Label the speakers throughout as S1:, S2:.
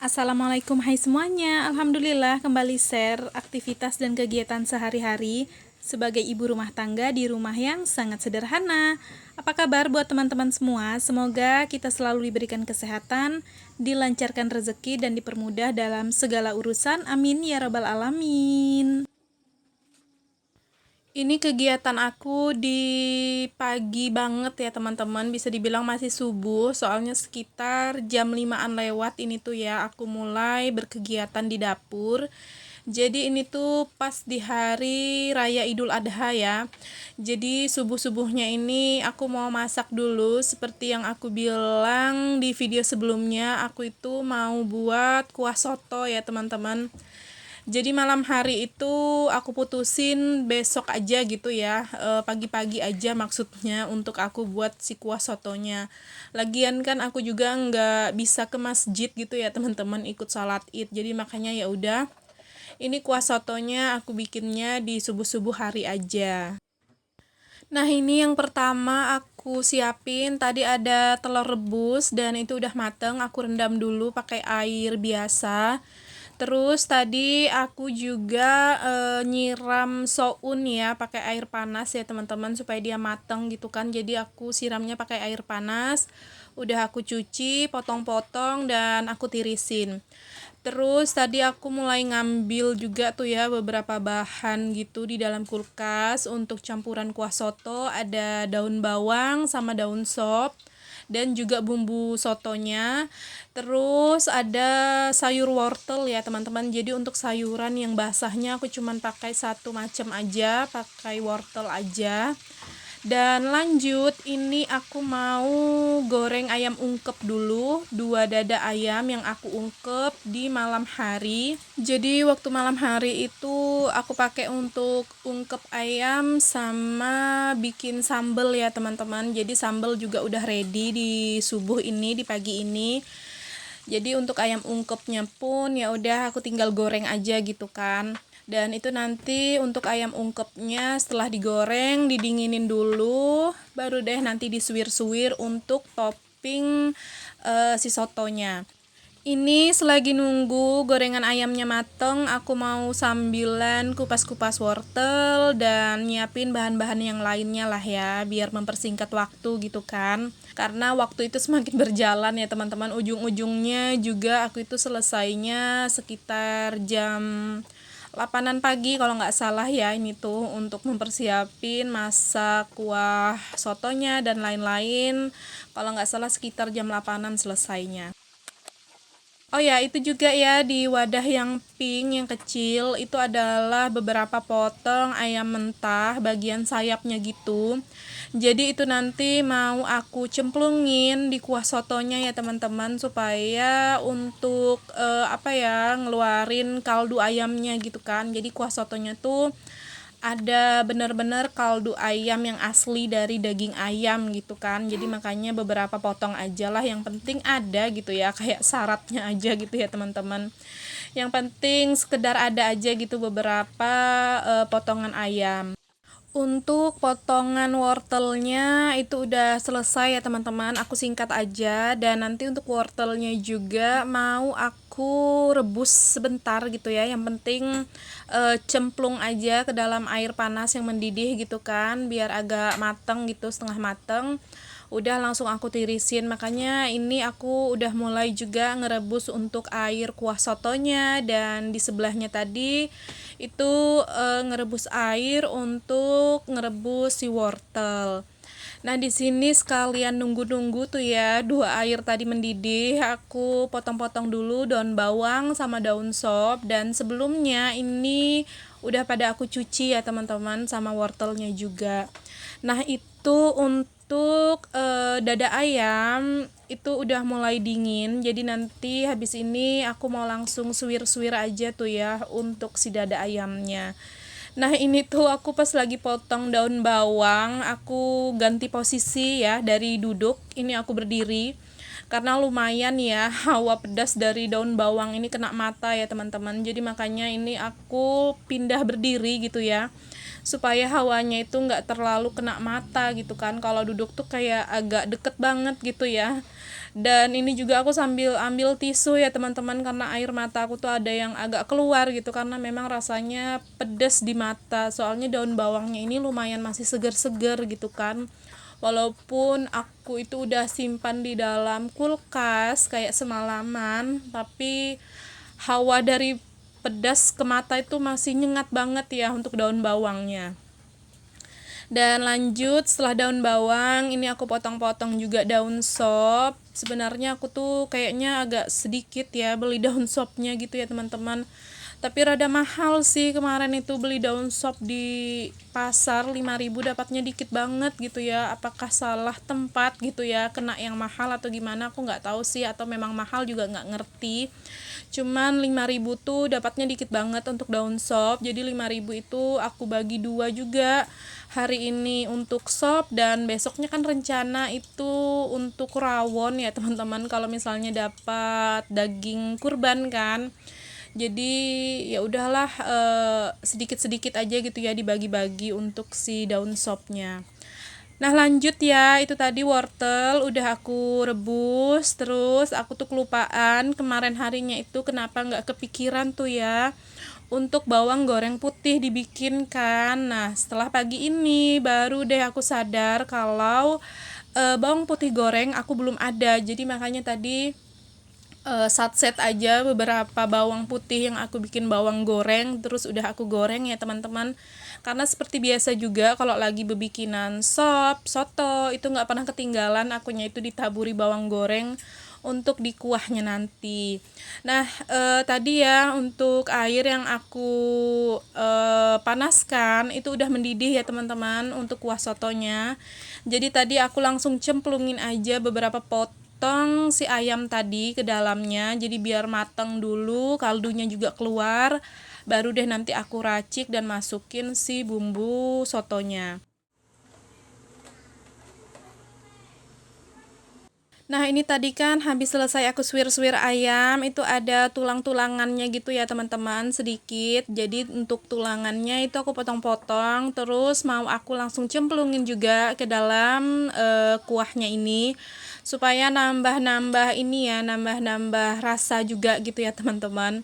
S1: Assalamualaikum, hai semuanya. Alhamdulillah kembali share aktivitas dan kegiatan sehari-hari sebagai ibu rumah tangga di rumah yang sangat sederhana. Apa kabar buat teman-teman semua? Semoga kita selalu diberikan kesehatan, dilancarkan rezeki dan dipermudah dalam segala urusan. Amin ya rabbal alamin. Ini kegiatan aku di pagi banget ya teman-teman, bisa dibilang masih subuh, soalnya sekitar jam 5-an lewat ini tuh ya, aku mulai berkegiatan di dapur. Jadi ini tuh pas di hari Raya Idul Adha ya. Jadi subuh-subuhnya ini aku mau masak dulu, seperti yang aku bilang di video sebelumnya, aku itu mau buat kuah soto ya teman-teman. Jadi malam hari itu aku putusin besok aja gitu ya, pagi-pagi aja maksudnya untuk aku buat si kuah sotonya. Lagian kan aku juga nggak bisa ke masjid gitu ya teman-teman ikut sholat id. Jadi makanya ya udah, ini kuah sotonya aku bikinnya di subuh-subuh hari aja. Nah ini yang pertama aku siapin, tadi ada telur rebus dan itu udah mateng, aku rendam dulu pakai air biasa. Terus tadi aku juga nyiram soun ya pakai air panas ya teman-teman supaya dia mateng gitu kan. Jadi aku siramnya pakai air panas. Udah aku cuci, potong-potong dan aku tirisin. Terus tadi aku mulai ngambil juga tuh ya beberapa bahan gitu di dalam kulkas untuk campuran kuah soto. Ada daun bawang sama daun sop dan juga bumbu sotonya. Terus ada sayur wortel ya teman-teman. Jadi untuk sayuran yang basahnya aku cuman pakai satu macam aja, pakai wortel aja. Dan lanjut, ini aku mau goreng ayam ungkep dulu, 2 dada ayam yang aku ungkep di malam hari. Jadi waktu malam hari itu aku pakai untuk ungkep ayam sama bikin sambal ya teman-teman. Jadi sambal juga udah ready di subuh ini, di pagi ini. Jadi untuk ayam ungkepnya pun ya udah aku tinggal goreng aja gitu kan. Dan itu nanti untuk ayam ungkepnya setelah digoreng didinginin dulu, baru deh nanti disuir-suir untuk topping si sotonya. Ini selagi nunggu gorengan ayamnya mateng, aku mau sambilan kupas-kupas wortel dan nyiapin bahan-bahan yang lainnya lah ya, biar mempersingkat waktu gitu kan. Karena waktu itu semakin berjalan ya teman-teman, ujung-ujungnya juga aku itu selesainya sekitar jam 8-an pagi kalau nggak salah ya, ini tuh untuk mempersiapin masak kuah sotonya dan lain-lain. Kalau nggak salah sekitar jam 8-an selesainya. Oh ya, itu juga ya di wadah yang pink yang kecil itu adalah beberapa potong ayam mentah bagian sayapnya gitu. Jadi itu nanti mau aku cemplungin di kuah sotonya ya teman-teman supaya untuk apa ya, ngeluarin kaldu ayamnya gitu kan. Jadi kuah sotonya tuh ada benar-benar kaldu ayam yang asli dari daging ayam gitu kan. Jadi makanya beberapa potong aja lah, yang penting ada gitu ya, kayak syaratnya aja gitu ya teman-teman. Yang penting sekedar ada aja gitu beberapa potongan ayam. Untuk potongan wortelnya itu udah selesai ya teman-teman, aku singkat aja. Dan nanti untuk wortelnya juga mau aku rebus sebentar gitu ya, yang penting cemplung aja ke dalam air panas yang mendidih gitu kan, biar agak mateng gitu, setengah mateng. Udah langsung aku tirisin, makanya ini aku udah mulai juga ngerebus untuk air kuah sotonya. Dan di sebelahnya tadi itu ngerebus air untuk ngerebus si wortel. Nah, di sini sekalian nunggu-nunggu tuh ya, 2 air tadi mendidih, aku potong-potong dulu daun bawang sama daun sop. Dan sebelumnya ini udah pada aku cuci ya teman-teman, sama wortelnya juga. Nah, itu untuk dada ayam itu udah mulai dingin. Jadi nanti habis ini aku mau langsung suwir-suwir aja tuh ya untuk si dada ayamnya. Nah, ini tuh aku pas lagi potong daun bawang, aku ganti posisi ya dari duduk, ini aku berdiri. karena lumayan ya hawa pedas dari daun bawang ini kena mata ya teman-teman. Jadi makanya ini aku pindah berdiri gitu ya, supaya hawanya itu nggak terlalu kena mata gitu kan. Kalau duduk tuh kayak agak deket banget gitu ya. Dan ini juga aku sambil ambil tisu ya teman-teman, karena air mata aku tuh ada yang agak keluar gitu, karena memang rasanya pedas di mata. Soalnya daun bawangnya ini lumayan masih seger-seger gitu kan. Walaupun aku itu udah simpan di dalam kulkas kayak semalaman, tapi hawa dari pedas ke mata itu masih nyengat banget ya untuk daun bawangnya. Dan lanjut, setelah daun bawang ini aku potong-potong juga daun sop. Sebenarnya aku tuh kayaknya agak sedikit ya beli daun sopnya gitu ya teman-teman, tapi rada mahal sih. Kemarin itu beli daun sop di pasar 5.000, dapatnya dikit banget gitu ya. Apakah salah tempat gitu ya, kena yang mahal atau gimana, aku nggak tahu sih, atau memang mahal juga nggak ngerti. Cuman 5.000 tuh dapatnya dikit banget untuk daun sop. Jadi 5.000 itu aku bagi dua juga, hari ini untuk sop dan besoknya kan rencana itu untuk rawon ya teman-teman, kalau misalnya dapat daging kurban kan. Jadi ya udahlah, sedikit-sedikit aja gitu ya dibagi-bagi untuk si daun sopnya. Nah lanjut ya, itu tadi wortel udah aku rebus. Terus aku tuh kelupaan kemarin harinya itu, kenapa nggak kepikiran tuh ya untuk bawang goreng putih dibikin kan. Nah setelah pagi ini baru deh aku sadar kalau bawang putih goreng aku belum ada. Jadi makanya tadi satset aja beberapa bawang putih yang aku bikin bawang goreng, terus udah aku goreng ya teman-teman. Karena seperti biasa juga kalau lagi bebikinan sop, soto, itu nggak pernah ketinggalan akunya itu ditaburi bawang goreng untuk di kuahnya nanti. Nah tadi ya untuk air yang aku panaskan itu udah mendidih ya teman-teman untuk kuah sotonya. Jadi tadi aku langsung cemplungin aja beberapa potong si ayam tadi ke dalamnya, jadi biar mateng dulu, kaldunya juga keluar, baru deh nanti aku racik dan masukin si bumbu sotonya. Nah ini tadi kan habis selesai aku suwir-suwir ayam, itu ada tulang-tulangannya gitu ya teman-teman, sedikit. Jadi untuk tulangannya itu aku potong-potong, terus mau aku langsung cemplungin juga ke dalam kuahnya ini, supaya nambah-nambah ini ya, nambah-nambah rasa juga gitu ya teman-teman.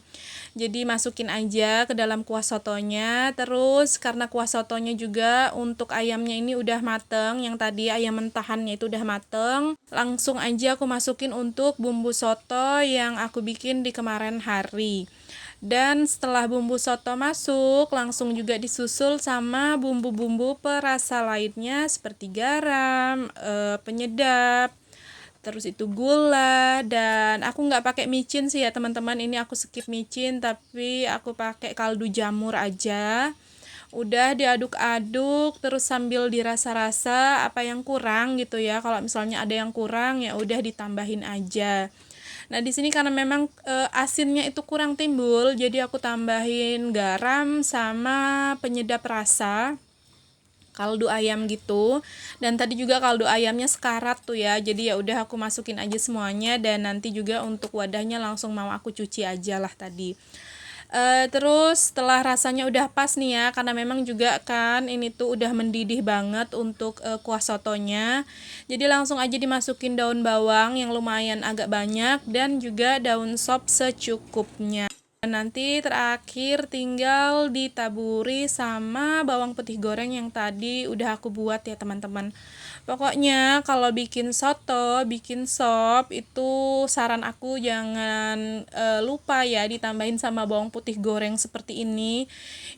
S1: Jadi masukin aja ke dalam kuah sotonya. Terus karena kuah sotonya juga untuk ayamnya ini udah mateng, yang tadi ayam mentahannya itu udah mateng, langsung aja aku masukin untuk bumbu soto yang aku bikin di kemarin hari. Dan setelah bumbu soto masuk, langsung juga disusul sama bumbu-bumbu perasa lainnya seperti garam, penyedap, terus itu gula. Dan aku nggak pakai micin sih ya teman-teman, ini aku skip micin, tapi aku pakai kaldu jamur aja. Udah diaduk-aduk terus sambil dirasa-rasa apa yang kurang gitu ya. Kalau misalnya ada yang kurang ya udah ditambahin aja. Nah di sini karena memang asinnya itu kurang timbul, jadi aku tambahin garam sama penyedap rasa, kaldu ayam gitu. Dan tadi juga kaldu ayamnya sekarat tuh ya, jadi ya udah aku masukin aja semuanya. Dan nanti juga untuk wadahnya langsung mau aku cuci aja lah tadi. Terus setelah rasanya udah pas nih ya, karena memang juga kan ini tuh udah mendidih banget untuk kuah sotonya, jadi langsung aja dimasukin daun bawang yang lumayan agak banyak dan juga daun sop secukupnya. Nanti terakhir tinggal ditaburi sama bawang putih goreng yang tadi udah aku buat ya teman-teman. Pokoknya kalau bikin soto, bikin sop itu saran aku jangan lupa ya ditambahin sama bawang putih goreng seperti ini.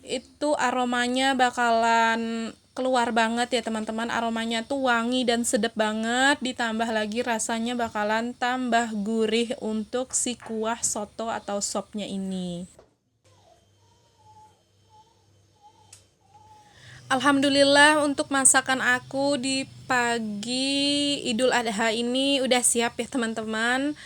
S1: Itu aromanya bakalan keluar banget ya teman-teman, aromanya tuh wangi dan sedap banget, ditambah lagi rasanya bakalan tambah gurih untuk si kuah soto atau sopnya ini. Alhamdulillah untuk masakan aku di pagi Idul Adha ini udah siap ya teman-teman.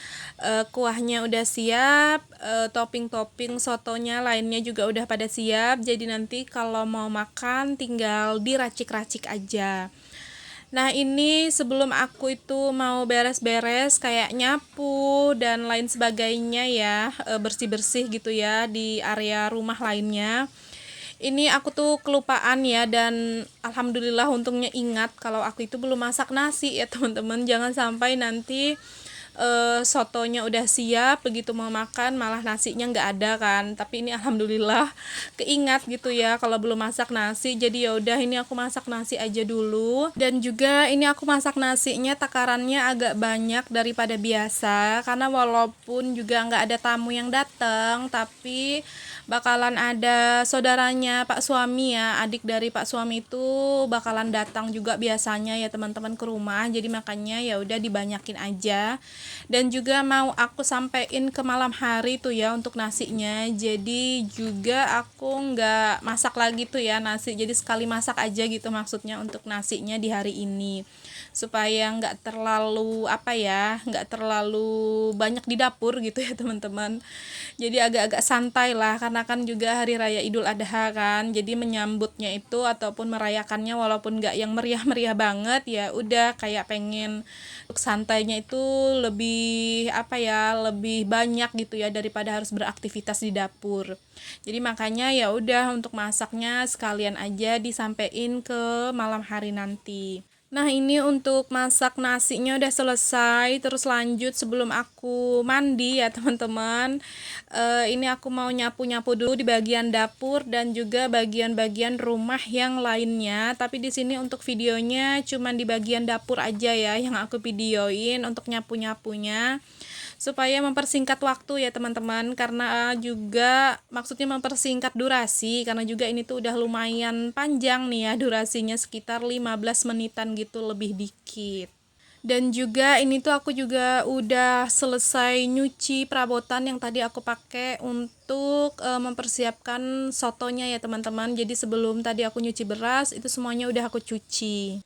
S1: Kuahnya udah siap, topping-topping sotonya lainnya juga udah pada siap. Jadi nanti kalau mau makan tinggal diracik-racik aja. Nah, ini sebelum aku itu mau beres-beres kayak nyapu dan lain sebagainya ya, bersih-bersih gitu ya di area rumah lainnya. Ini aku tuh kelupaan ya, dan alhamdulillah untungnya ingat kalau aku itu belum masak nasi ya teman-teman. Jangan sampai nanti sotonya udah siap, begitu mau makan malah nasinya nggak ada kan. Tapi ini alhamdulillah keingat gitu ya kalau belum masak nasi, jadi ya udah ini aku masak nasi aja dulu. Dan juga ini aku masak nasinya takarannya agak banyak daripada biasa, karena walaupun juga nggak ada tamu yang datang, tapi bakalan ada saudaranya Pak suami ya, adik dari Pak suami itu bakalan datang juga biasanya ya teman-teman ke rumah. Jadi makanya ya udah dibanyakin aja. Dan juga mau aku sampein ke malam hari tuh ya untuk nasinya. Jadi juga aku nggak masak lagi tuh ya nasi. Jadi sekali masak aja gitu maksudnya untuk nasinya di hari ini. Supaya nggak terlalu nggak terlalu banyak di dapur gitu ya teman-teman. Jadi agak-agak santai lah, karena kan juga hari raya Idul Adha kan. Jadi menyambutnya itu ataupun merayakannya walaupun nggak yang meriah-meriah banget, ya udah kayak pengen untuk santainya itu lebih lebih banyak gitu ya daripada harus beraktivitas di dapur. Jadi makanya ya udah untuk masaknya sekalian aja disampein ke malam hari nanti. Nah, ini untuk masak nasinya udah selesai, terus lanjut sebelum aku mandi ya teman-teman. Ini aku mau nyapu-nyapu dulu di bagian dapur dan juga bagian-bagian rumah yang lainnya. Tapi di sini untuk videonya cuman di bagian dapur aja ya yang aku videoin untuk nyapu-nyapunya, supaya mempersingkat waktu ya teman-teman, karena juga maksudnya mempersingkat durasi, karena juga ini tuh udah lumayan panjang nih ya durasinya, sekitar 15 menitan gitu lebih dikit. Dan juga ini tuh aku juga udah selesai nyuci perabotan yang tadi aku pakai untuk mempersiapkan sotonya ya teman-teman. Jadi sebelum tadi aku nyuci beras itu semuanya udah aku cuci.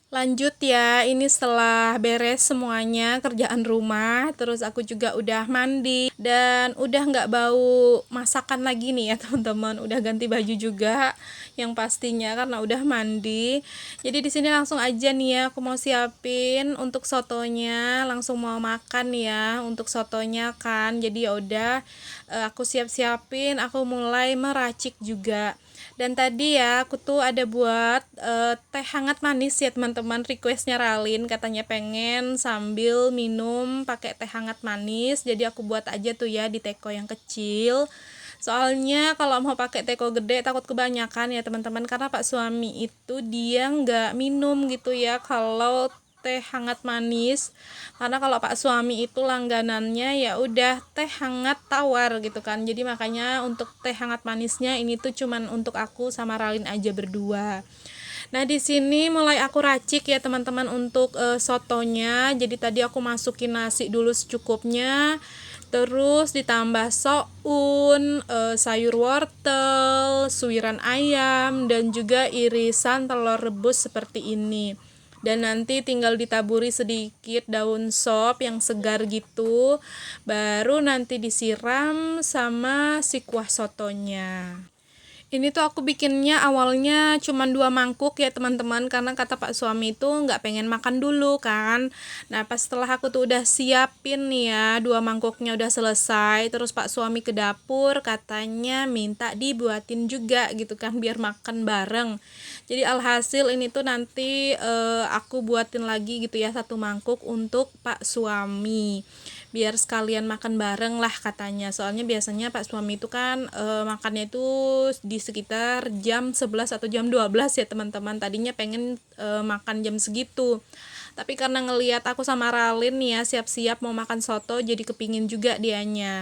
S1: Lanjut ya, ini setelah beres semuanya kerjaan rumah, terus aku juga udah mandi dan udah nggak bau masakan lagi nih ya teman-teman. Udah ganti baju juga yang pastinya karena udah mandi. Jadi di sini langsung aja nih ya, aku mau siapin untuk sotonya, langsung mau makan ya untuk sotonya kan. Jadi ya udah aku siap-siapin, aku mulai meracik juga. Dan tadi ya aku tuh ada buat teh hangat manis ya teman-teman, requestnya Ralin katanya pengen sambil minum pakai teh hangat manis. Jadi aku buat aja tuh ya di teko yang kecil. Soalnya kalau mau pakai teko gede takut kebanyakan ya teman-teman, karena Pak suami itu dia nggak minum gitu ya kalau teh hangat manis, karena kalau Pak suami itu langganannya ya udah teh hangat tawar gitu kan. Jadi makanya untuk teh hangat manisnya ini tuh cuman untuk aku sama Ralin aja berdua. Nah, di sini mulai aku racik ya teman-teman untuk sotonya. Jadi tadi aku masukin nasi dulu secukupnya. Terus ditambah soun, sayur wortel, suiran ayam, dan juga irisan telur rebus seperti ini. Dan nanti tinggal ditaburi sedikit daun sop yang segar gitu, baru nanti disiram sama si kuah sotonya. Ini tuh aku bikinnya awalnya cuman 2 mangkuk ya teman-teman, karena kata Pak suami itu nggak pengen makan dulu kan. Nah, pas setelah aku tuh udah siapin nih ya 2 mangkuknya udah selesai, terus Pak suami ke dapur katanya minta dibuatin juga gitu kan biar makan bareng. Jadi alhasil ini tuh nanti aku buatin lagi gitu ya 1 mangkuk untuk Pak suami, biar sekalian makan bareng lah katanya. Soalnya biasanya Pak suami itu kan makannya itu di sekitar jam 11 atau jam 12 ya teman-teman. Tadinya pengen makan jam segitu, tapi karena ngelihat aku sama Ralin nih ya siap-siap mau makan soto, jadi kepingin juga dianya.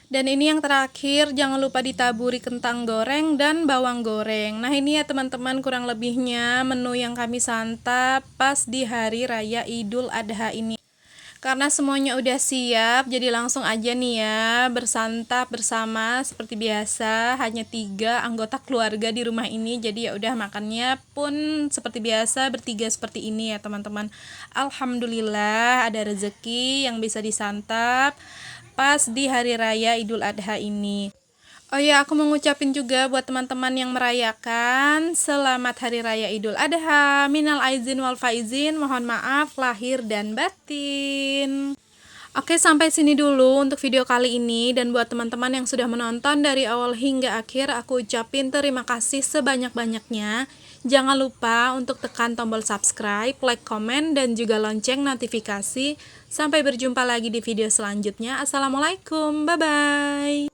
S1: Dan ini yang terakhir, jangan lupa ditaburi kentang goreng dan bawang goreng. Nah, ini ya teman-teman kurang lebihnya menu yang kami santap pas di hari raya Idul Adha ini. Karena semuanya udah siap, jadi langsung aja nih ya bersantap bersama seperti biasa. Hanya 3 anggota keluarga di rumah ini, jadi ya udah makannya pun seperti biasa bertiga seperti ini ya teman-teman. Alhamdulillah ada rezeki yang bisa disantap pas di hari raya Idul Adha ini. Oh ya, aku mau ngucapin juga buat teman-teman yang merayakan Selamat Hari Raya Idul Adha. Minal aizin wal faizin, mohon maaf lahir dan batin. Oke, sampai sini dulu untuk video kali ini, dan buat teman-teman yang sudah menonton dari awal hingga akhir, aku ucapin terima kasih sebanyak-banyaknya. Jangan lupa untuk tekan tombol subscribe, like, komen, dan juga lonceng notifikasi. Sampai berjumpa lagi di video selanjutnya. Assalamualaikum, bye-bye.